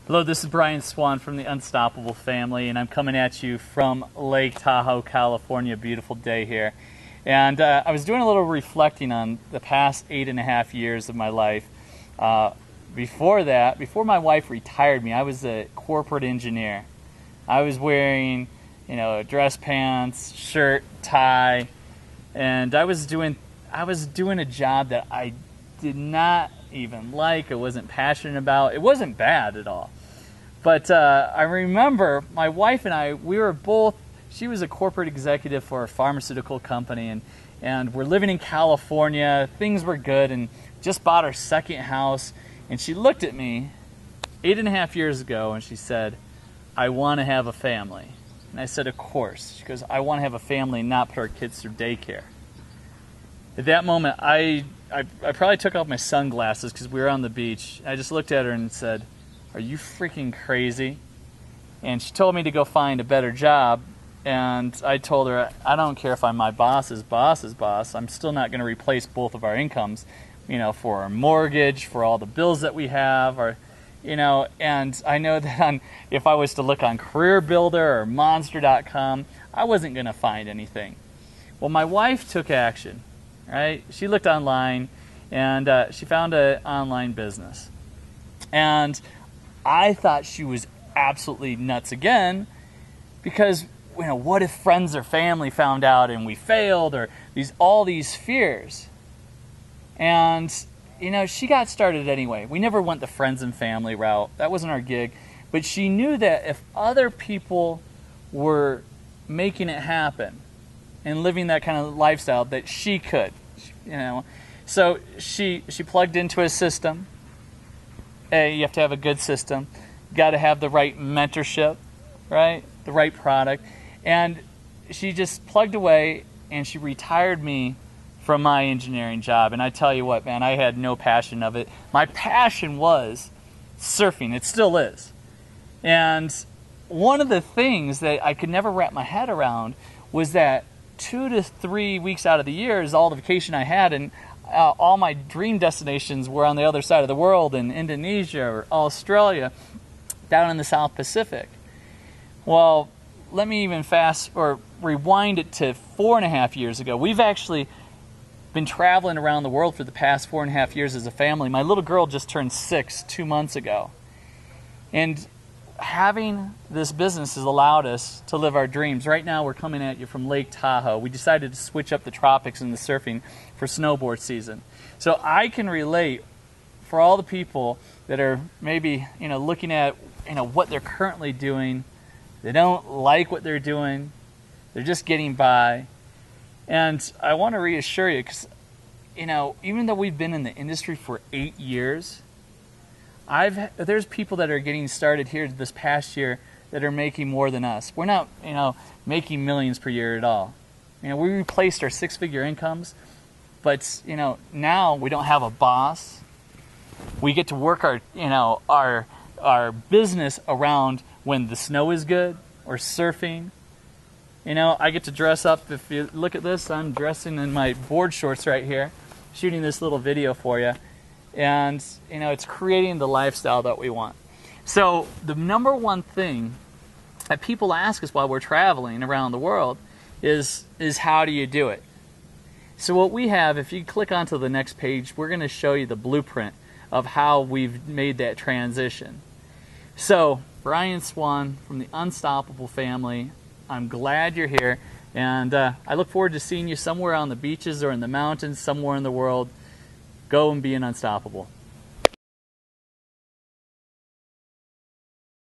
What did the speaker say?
Hello, this is Brian Swan from the Unstoppable family, and I'm coming at you from Lake Tahoe, California. Beautiful day here. And I was doing a little reflecting on the past 8.5 years of my life. Before that, before my wife retired me, I was a corporate engineer. I was wearing, dress pants, shirt, tie, and I was doing a job that I did not even like. I wasn't passionate about. It wasn't bad at all. But I remember my wife and I, we were both, she was a corporate executive for a pharmaceutical company, and we're living in California. Things were good, and just bought our second house. And she looked at me 8.5 years ago and she said, "I want to have a family." And I said, "Of course." She goes, "I want to have a family and not put our kids through daycare." At that moment, I probably took off my sunglasses because we were on the beach. I just looked at her and said, "Are you freaking crazy?" And she told me to go find a better job. And I told her, I don't care if I'm my boss's boss's boss. I'm still not going to replace both of our incomes, for our mortgage, for all the bills that we have, and I know that if I was to look on CareerBuilder or Monster.com, I wasn't going to find anything. Well, my wife took action, right? She looked online, and she found an online business. And I thought she was absolutely nuts again, because what if friends or family found out and we failed, or all these fears. And she got started anyway. We never went the friends and family route. That wasn't our gig. But she knew that if other people were making it happen and living that kind of lifestyle, that she could. So she plugged into a system. You have to have a good system. You got to have the right mentorship, right? The right product. And she just plugged away, and she retired me from my engineering job. And I tell you what, man, I had no passion of it. My passion was surfing. It still is. And one of the things that I could never wrap my head around was that 2 to 3 weeks out of the year is all the vacation I had, and all my dream destinations were on the other side of the world, in Indonesia or Australia, down in the South Pacific. Well, let me even rewind it to 4.5 years ago. We've actually been traveling around the world for the past 4.5 years as a family. My little girl just turned 6 2 months ago. And having this business has allowed us to live our dreams. Right now we're coming at you from Lake Tahoe. We decided to switch up the tropics and the surfing for snowboard season. So I can relate for all the people that are maybe looking at what they're currently doing. They don't like what they're doing. They're just getting by. And I want to reassure you, because even though we've been in the industry for 8 years, there's people that are getting started here this past year that are making more than us. We're not making millions per year at all. We replaced our 6-figure incomes, but now we don't have a boss. We get to work our business around when the snow is good or surfing. I get to dress up. If you look at this, I'm dressing in my board shorts right here, shooting this little video for you. And, it's creating the lifestyle that we want. So the number one thing that people ask us while we're traveling around the world is how do you do it? So what we have, if you click onto the next page, we're going to show you the blueprint of how we've made that transition. So Brian Swan from the Unstoppable family, I'm glad you're here, and I look forward to seeing you somewhere on the beaches or in the mountains, somewhere in the world. Go and be an unstoppable.